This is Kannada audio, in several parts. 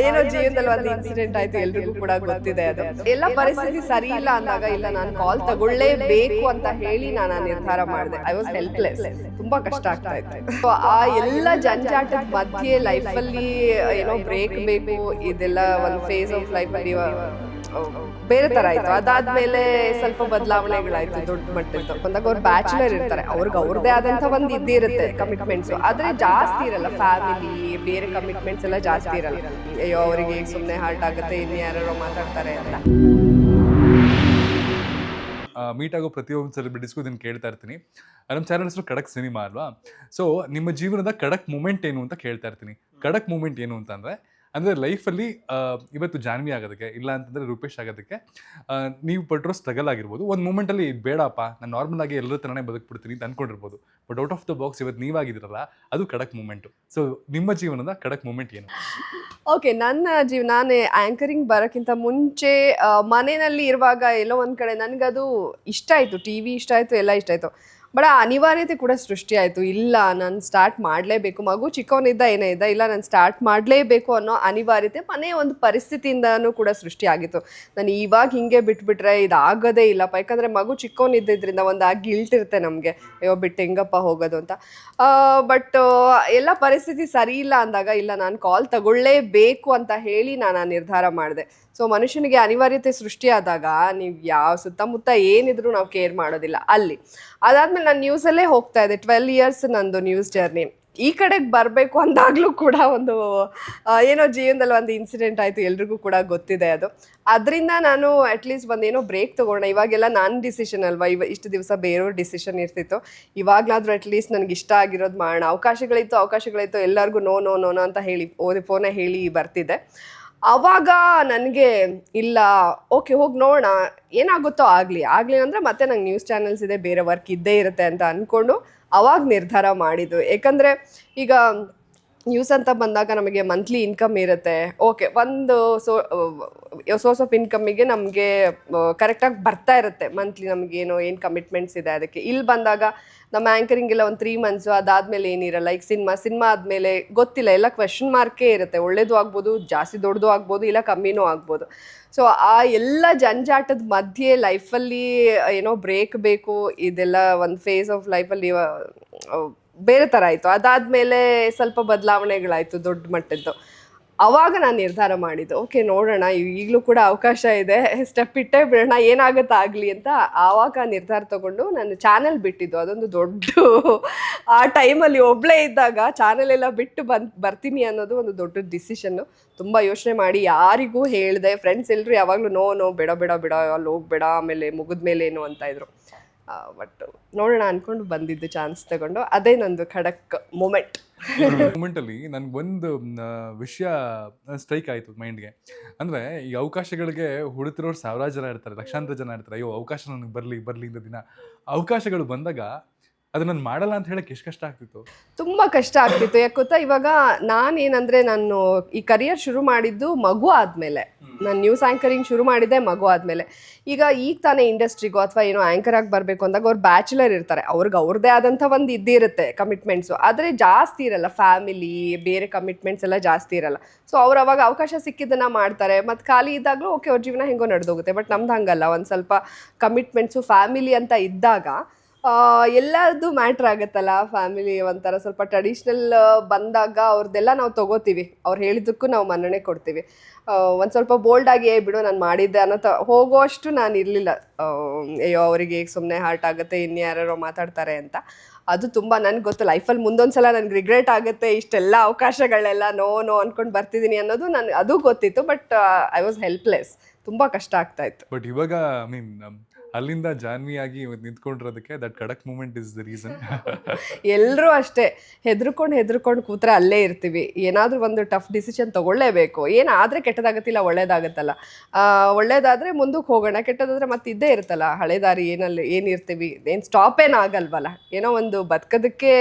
ಏನೋ ಜೀವನದಲ್ಲಿ ಒಂದು ಇನ್ಸಿಡೆಂಟ್ ಆಯ್ತು, ಎಲ್ರಿಗೂ ಕೂಡ ಗೊತ್ತಿದೆ ಅದು. ಎಲ್ಲ ಪರಿಸ್ಥಿತಿ ಸರಿ ಇಲ್ಲ ಅಂದಾಗ ಇಲ್ಲ ನಾನು ಕಾಲ್ ತಗೊಳ್ಳೇಬೇಕು ಅಂತ ಹೇಳಿ ನಾನು ಆ ನಿರ್ಧಾರ ಮಾಡಿದೆ. ಐ ವಾಸ್ ಹೆಲ್ಪ್ಲೆಸ್, ತುಂಬಾ ಕಷ್ಟ ಆಗ್ತಾ ಇತ್ತು. So, ಆ ಎಲ್ಲ ಜಂಜಾಟದ ಮಧ್ಯೆ ಲೈಫಲ್ಲಿ ಏನೋ ಬ್ರೇಕ್ ಬೇಕು, ಇದೆಲ್ಲ ಒಂದು ಫೇಸ್ ಆಫ್ ಲೈಫಲ್ಲಿ ಬೇರೆ ತರ ಆಯ್ತು. ಅದಾದ್ಮೇಲೆ ಸ್ವಲ್ಪ ಬದಲಾವಣೆಗಳಾಯ್ತು ದೊಡ್ಡ ಮಟ್ಟದ್ದು. ಬಂದಾಗ ಅವ್ರು ಬ್ಯಾಚುಲರ್ ಇರ್ತಾರೆ, ಅವ್ರಿಗೆ ಅವ್ರದೇ ಆದಂತ ಒಂದು ಇದ್ದಿರುತ್ತೆ ಕಮಿಟ್ಮೆಂಟ್ಸ್, ಆದ್ರೆ ಜಾಸ್ತಿ ಇರಲ್ಲ. ಫ್ಯಾಮಿಲಿ ಬೇರೆ ಕಮಿಟ್ಮೆಂಟ್ಸ್ ಎಲ್ಲ ಜಾಸ್ತಿ ಇರಲ್ಲ. ಅಯ್ಯೋ ಅವರಿಗೆ ಸುಮ್ಮನೆ ಹಾರ್ಟ್ ಆಗುತ್ತೆ, ಇನ್ನು ಯಾರೋ ಮಾತಾಡ್ತಾರೆ ಅಂತ. ಮೀಟ್ ಆಗೋ ಪ್ರತಿಯೊಂದು ಸೆಲೆಬ್ರಿಟೀಸ್ಗೂ ಇದನ್ನು ಕೇಳ್ತಾ ಇರ್ತೀನಿ. ನಮ್ಮ ಚಾನಲ್ ಹೆಸರು ಖಡಕ್ ಸಿನಿಮಾ ಅಲ್ವಾ? ಸೊ ನಿಮ್ಮ ಜೀವನದ ಖಡಕ್ ಮೂಮೆಂಟ್ ಏನು ಅಂತ ಕೇಳ್ತಾ ಇರ್ತೀನಿ. ಖಡಕ್ ಮೂಮೆಂಟ್ ಏನು ಅಂತಂದರೆ ಲೈಫಲ್ಲಿ ಇವತ್ತು ಜಾನ್ವಿ ಆಗೋದಕ್ಕೆ, ಇಲ್ಲ ಅಂತಂದರೆ ರೂಪೇಶ್ ಆಗೋದಕ್ಕೆ ನೀವು ಪಟ್ಟಿರೋ ಸ್ಟ್ರಗಲ್ ಆಗಿರ್ಬೋದು. ಒಂದು ಮೂಮೆಂಟಲ್ಲಿ ಬೇಡಪ್ಪ ನಾನು ನಾರ್ಮಲ್ ಆಗಿ ಎಲ್ಲರ ಥರನೇ ಬದುಕ್ಬಿಡ್ತೀನಿ ಅಂತ ಅಂದ್ಕೊಂಡಿರ್ಬೋದು. But out of the box ಇವತ್ತು ನೀವಾಗಿದ್ದೀರಲ್ಲ, ಅದು ಖಡಕ್ ಮೂಮೆಂಟು. ಸೊ ನಿಮ್ಮ ಜೀವನದ ಖಡಕ್ ಮೂಮೆಂಟ್ ಏನು? ಓಕೆ, ನಾನು ಆ್ಯಂಕರಿಂಗ್ ಬರೋಕ್ಕಿಂತ ಮುಂಚೆ ಮನೆಯಲ್ಲಿ ಇರುವಾಗ ಎಲ್ಲೋ ಒಂದು ಕಡೆ ನನಗದು ಇಷ್ಟ ಆಯಿತು, ಟಿ ವಿ ಇಷ್ಟ ಆಯಿತು, ಎಲ್ಲ ಇಷ್ಟ ಆಯಿತು. ಬಟ್ ಆ ಅನಿವಾರ್ಯತೆ ಕೂಡ ಸೃಷ್ಟಿ ಆಯಿತು. ಇಲ್ಲ ನಾನು ಸ್ಟಾರ್ಟ್ ಮಾಡಲೇಬೇಕು, ಮಗು ಚಿಕ್ಕವನಿದ್ದ ಏನೇ ಇದ್ದ, ಇಲ್ಲ ನಾನು ಸ್ಟಾರ್ಟ್ ಮಾಡಲೇಬೇಕು ಅನ್ನೋ ಅನಿವಾರ್ಯತೆ ಮನೆಯ ಒಂದು ಪರಿಸ್ಥಿತಿಯಿಂದನೂ ಕೂಡ ಸೃಷ್ಟಿಯಾಗಿತ್ತು. ನಾನು ಇವಾಗ ಹಿಂಗೆ ಬಿಟ್ಬಿಟ್ರೆ ಇದಾಗೋದೇ ಇಲ್ಲಪ್ಪ, ಯಾಕಂದರೆ ಮಗು ಚಿಕ್ಕವನಿದ್ದರಿಂದ ಒಂದು ಆ ಗಿಲ್ಟ್ ಇರುತ್ತೆ ನಮಗೆ, ಅಯ್ಯೋ ಬಿಟ್ಟು ಹೆಂಗಪ್ಪ ಹೋಗೋದು ಅಂತ. ಬಟ್ ಎಲ್ಲ ಪರಿಸ್ಥಿತಿ ಸರಿ ಇಲ್ಲ ಅಂದಾಗ ಇಲ್ಲ ನಾನು ಕಾಲ್ ತಗೊಳ್ಳೇಬೇಕು ಅಂತ ಹೇಳಿ ನಾನು ಆ ನಿರ್ಧಾರ ಮಾಡಿದೆ. ಸೊ ಮನುಷ್ಯನಿಗೆ ಅನಿವಾರ್ಯತೆ ಸೃಷ್ಟಿಯಾದಾಗ ನೀವು ಯಾವ ಸುತ್ತಮುತ್ತ ಏನಿದ್ರು ನಾವು ಕೇರ್ ಮಾಡೋದಿಲ್ಲ ಅಲ್ಲಿ. ಅದಾದ್ಮೇಲೆ ನಾನು ನ್ಯೂಸಲ್ಲೇ ಹೋಗ್ತಾ ಇದ್ದೆ, 12 years ನಂದು ನ್ಯೂಸ್ ಜರ್ನಿ. ಈ ಕಡೆಗೆ ಬರಬೇಕು ಅಂದಾಗಲೂ ಕೂಡ ಒಂದು ಏನೋ ಜೀವನದಲ್ಲಿ ಒಂದು ಇನ್ಸಿಡೆಂಟ್ ಆಯಿತು, ಎಲ್ರಿಗೂ ಕೂಡ ಗೊತ್ತಿದೆ ಅದು. ಅದರಿಂದ ನಾನು ಅಟ್ಲೀಸ್ಟ್ ಒಂದೇನೋ ಬ್ರೇಕ್ ತೊಗೊಳ್ಳೋಣ. ಇವಾಗೆಲ್ಲ ನನ್ನ ಡಿಸಿಷನ್ ಅಲ್ವಾ, ಇಷ್ಟು ದಿವಸ ಬೇರೆಯವ್ರ ಡಿಸಿಷನ್ ಇರ್ತಿತ್ತು. ಇವಾಗಲಾದರೂ ಅಟ್ಲೀಸ್ಟ್ ನನಗೆ ಇಷ್ಟ ಆಗಿರೋದು ಮಾಡೋಣ. ಅವಕಾಶಗಳಿತ್ತು, ಎಲ್ಲರಿಗೂ ನೋ ನೋ ನೋ ಅಂತ ಹೇಳಿ ಫೋನೇ ಹೇಳಿ ಬರ್ತಿದ್ದೆ. ಆವಾಗ ನನಗೆ ಇಲ್ಲ, ಓಕೆ ಹೋಗಿ ನೋಡೋಣ, ಏನಾಗುತ್ತೋ ಆಗಲಿ ಅಂದರೆ ಮತ್ತೆ ನಂಗೆ ನ್ಯೂಸ್ ಚಾನೆಲ್ಸ್ ಇದೆ, ಬೇರೆ ವರ್ಕ್ ಇದ್ದೇ ಇರುತ್ತೆ ಅಂತ ಅಂದ್ಕೊಂಡು ಅವಾಗ ನಿರ್ಧಾರ ಮಾಡಿದ್ದು. ಏಕೆಂದರೆ ಈಗ ನ್ಯೂಸ್ ಅಂತ ಬಂದಾಗ ನಮಗೆ ಮಂತ್ಲಿ ಇನ್ಕಮ್ ಇರುತ್ತೆ. ಓಕೆ, ಒಂದು ಸೋರ್ಸ್ ಆಫ್ ಇನ್ಕಮ್ಮಿಗೆ ನಮಗೆ ಕರೆಕ್ಟಾಗಿ ಬರ್ತಾ ಇರುತ್ತೆ ಮಂತ್ಲಿ. ನಮಗೇನೋ ಏನು ಕಮಿಟ್ಮೆಂಟ್ಸ್ ಇದೆ ಅದಕ್ಕೆ. ಇಲ್ಲಿ ಬಂದಾಗ ನಮ್ಮ ಆ್ಯಂಕರಿಂಗ್ ಎಲ್ಲ ಒಂದು 3 months, ಅದಾದಮೇಲೆ ಏನಿರಲ್ಲ. ಈಗ ಸಿನಿಮಾ ಆದಮೇಲೆ ಗೊತ್ತಿಲ್ಲ, ಎಲ್ಲ ಕ್ವೆಶನ್ ಮಾರ್ಕೇ ಇರುತ್ತೆ. ಒಳ್ಳೇದು ಆಗ್ಬೋದು, ಜಾಸ್ತಿ ದೊಡ್ಡದು ಆಗ್ಬೋದು, ಇಲ್ಲ ಕಮ್ಮಿನೂ ಆಗ್ಬೋದು. ಸೊ ಆ ಎಲ್ಲ ಜಂಜಾಟದ ಮಧ್ಯೆ ಲೈಫಲ್ಲಿ ಏನೋ ಬ್ರೇಕ್ ಬೇಕು, ಇದೆಲ್ಲ ಒಂದು ಫೇಸ್ ಆಫ್ ಲೈಫಲ್ಲಿ ಬೇರೆ ಥರ ಆಯಿತು. ಅದಾದಮೇಲೆ ಸ್ವಲ್ಪ ಬದಲಾವಣೆಗಳಾಯಿತು ದೊಡ್ಡ ಮಟ್ಟದ್ದು. ಆವಾಗ ನಾನು ನಿರ್ಧಾರ ಮಾಡಿದ್ದು, ಓಕೆ ನೋಡೋಣ, ಈಗಲೂ ಕೂಡ ಅವಕಾಶ ಇದೆ, ಸ್ಟೆಪ್ ಇಟ್ಟೇ ಬಿಡೋಣ, ಏನಾಗುತ್ತೆ ಆಗಲಿ ಅಂತ. ಆವಾಗ ನಿರ್ಧಾರ ತೊಗೊಂಡು ನಾನು ಚಾನೆಲ್ ಬಿಟ್ಟಿದ್ದು. ಅದೊಂದು ದೊಡ್ಡ ಆ ಟೈಮಲ್ಲಿ ಒಬ್ಬಳೇ ಇದ್ದಾಗ ಚಾನೆಲ್ ಎಲ್ಲ ಬಿಟ್ಟು ಬರ್ತೀನಿ ಅನ್ನೋದು ಒಂದು ದೊಡ್ಡ ಡಿಸಿಷನ್ನು. ತುಂಬ ಯೋಚನೆ ಮಾಡಿ ಯಾರಿಗೂ ಹೇಳಿದೆ. ಫ್ರೆಂಡ್ಸ್ ಎಲ್ಲರೂ ಯಾವಾಗಲೂ ನೋ ಬೇಡ ಅಲ್ಲಿ ಹೋಗ್ಬೇಡ, ಆಮೇಲೆ ಮುಗಿದ್ಮೇಲೇನು ಅಂತ ಇದ್ರು. ಬಟ್ ನೋಡೋಣ ಅಂದ್ಕೊಂಡು ಬಂದಿದ್ದು, ಚಾನ್ಸ್ ತಗೊಂಡು. ಅದೇ ನಂದು ಖಡಕ್ ಮೂಮೆಂಟ್. ಮೂಮೆಂಟಲ್ಲಿ ನನಗೊಂದು ವಿಷಯ ಸ್ಟ್ರೈಕ್ ಆಯಿತು ಮೈಂಡ್ಗೆ. ಅಂದರೆ ಈ ಅವಕಾಶಗಳಿಗೆ ಹುಡುತಿರೋರು ಸಾವಿರಾರು ಜನ ಇರ್ತಾರೆ, ಲಕ್ಷಾಂತರ ಜನ ಇರ್ತಾರೆ. ಅಯ್ಯೋ ಅವಕಾಶ ನನಗೆ ಬರಲಿ ಇಂದ ದಿನ. ಅವಕಾಶಗಳು ಬಂದಾಗ ಅದು ನಾನು ಮಾಡಲ್ಲ ಅಂತ ಹೇಳಕ್ಕೆ ಎಷ್ಟು ಕಷ್ಟ ಆಗ್ತಿತ್ತು? ತುಂಬ ಕಷ್ಟ ಆಗ್ತಿತ್ತು. ಯಾಕೆ ಗೊತ್ತಾ, ಇವಾಗ ನಾನು ಈ ಕರಿಯರ್ ಶುರು ಮಾಡಿದ್ದು ಮಗು ಆದಮೇಲೆ. ನಾನು ನ್ಯೂಸ್ ಆ್ಯಂಕರಿಂಗ್ ಶುರು ಮಾಡಿದ್ದೆ ಮಗು ಆದಮೇಲೆ. ಈಗ ತಾನೇ ಇಂಡಸ್ಟ್ರಿಗೋ ಅಥವಾ ಏನೋ ಆ್ಯಂಕರ್ ಆಗಿ ಬರಬೇಕು ಅಂದಾಗ ಅವ್ರು ಬ್ಯಾಚುಲರ್ ಇರ್ತಾರೆ, ಅವ್ರಿಗೆ ಅವ್ರದ್ದೇ ಆದಂಥ ಒಂದು ಇದ್ದಿರುತ್ತೆ ಕಮಿಟ್ಮೆಂಟ್ಸು, ಆದರೆ ಜಾಸ್ತಿ ಇರಲ್ಲ. ಫ್ಯಾಮಿಲಿ ಬೇರೆ ಕಮಿಟ್ಮೆಂಟ್ಸ್ ಎಲ್ಲ ಜಾಸ್ತಿ ಇರಲ್ಲ. ಸೊ ಅವ್ರು ಅವಾಗ ಅವಕಾಶ ಸಿಕ್ಕಿದ್ದನ್ನು ಮಾಡ್ತಾರೆ, ಮತ್ತು ಖಾಲಿ ಇದ್ದಾಗಲೂ ಓಕೆ ಅವ್ರ ಜೀವನ ಹೆಂಗೋ ನಡೆದೋಗುತ್ತೆ. ಬಟ್ ನಮ್ದು ಹಂಗಲ್ಲ, ಒಂದು ಸ್ವಲ್ಪ ಕಮಿಟ್ಮೆಂಟ್ಸು ಫ್ಯಾಮಿಲಿ ಅಂತ ಇದ್ದಾಗ ಎಲ್ಲದು ಮ್ಯಾಟ್ರ್ ಆಗುತ್ತಲ್ಲ. ಫ್ಯಾಮಿಲಿ ಒಂಥರ ಸ್ವಲ್ಪ ಟ್ರೆಡಿಷ್ನಲ್ ಬಂದಾಗ ಅವ್ರದ್ದೆಲ್ಲ ನಾವು ತೊಗೋತೀವಿ, ಅವ್ರು ಹೇಳಿದ್ದಕ್ಕೂ ನಾವು ಮನ್ನಣೆ ಕೊಡ್ತೀವಿ. ಒಂದು ಸ್ವಲ್ಪ ಬೋಲ್ಡಾಗಿ ಬಿಡು ನಾನು ಮಾಡಿದ್ದೆ ಅನ್ನೋ ಹೋಗೋಷ್ಟು ನಾನು ಇರಲಿಲ್ಲ. ಅಯ್ಯೋ ಅವರಿಗೆ ಸುಮ್ಮನೆ ಹಾರ್ಟ್ ಆಗುತ್ತೆ, ಇನ್ನು ಯಾರೋ ಮಾತಾಡ್ತಾರೆ ಅಂತ. ಅದು ತುಂಬ ನನಗೆ ಗೊತ್ತು. ಲೈಫಲ್ಲಿ ಮುಂದೊಂದು ಸಲ ನನಗೆ ರಿಗ್ರೆಟ್ ಆಗುತ್ತೆ, ಇಷ್ಟೆಲ್ಲ ಅವಕಾಶಗಳೆಲ್ಲ ನೋ ಅಂದ್ಕೊಂಡು ಬರ್ತಿದ್ದೀನಿ ಅನ್ನೋದು ನನಗೆ ಅದು ಗೊತ್ತಿತ್ತು. ಬಟ್ ಐ ವಾಸ್ ಹೆಲ್ಪ್ಲೆಸ್, ತುಂಬ ಕಷ್ಟ ಆಗ್ತಾಯಿತ್ತು. ಬಟ್ ಇವಾಗ ಅಲ್ಲಿಂದ ಜಾನ್ವಿಯಾಗಿ ನಿಂತ್ಕೊಂಡಿರೋದಕ್ಕೆ ದಟ್ ಖಡಕ್ ಮೂಮೆಂಟ್ ಇಸ್ ದ ರೀಸನ್. ಎಲ್ಲರೂ ಅಷ್ಟೇ ಹೆದರ್ಕೊಂಡು ಕೂತ್ರೆ ಅಲ್ಲೇ ಇರ್ತೀವಿ. ಏನಾದರೂ ಒಂದು ಟಫ್ ಡಿಸಿಷನ್ ತೊಗೊಳ್ಳೇಬೇಕು. ಏನಾದರೆ ಕೆಟ್ಟದಾಗತ್ತಿಲ್ಲ, ಒಳ್ಳೇದಾಗತ್ತಲ್ಲ. ಒಳ್ಳೇದಾದರೆ ಮುಂದಕ್ಕೆ ಹೋಗೋಣ, ಕೆಟ್ಟದಾದರೆ ಮತ್ತೆ ಇದ್ದೇ ಇರುತ್ತಲ್ಲ ಹಳೆ ದಾರಿ. ಏನಿರ್ತೀವಿ, ಏನು ಸ್ಟಾಪ್ ಆಗಲ್ವಲ್ಲ, ಏನೋ ಒಂದು ಬದುಕೋದಕ್ಕೆ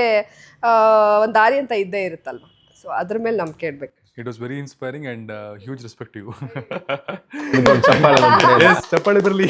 ಒಂದು ದಾರಿ ಅಂತ ಇದ್ದೇ ಇರುತ್ತಲ್ವ. ಸೊ ಅದ್ರ ಮೇಲೆ ನಂಬಿಕೆ ಇಡಬೇಕು. It was very inspiring and huge respect to you. ಚಪ್ಪಾಳೆ ಚಪ್ಪಾಳೆ ಬರಲಿ.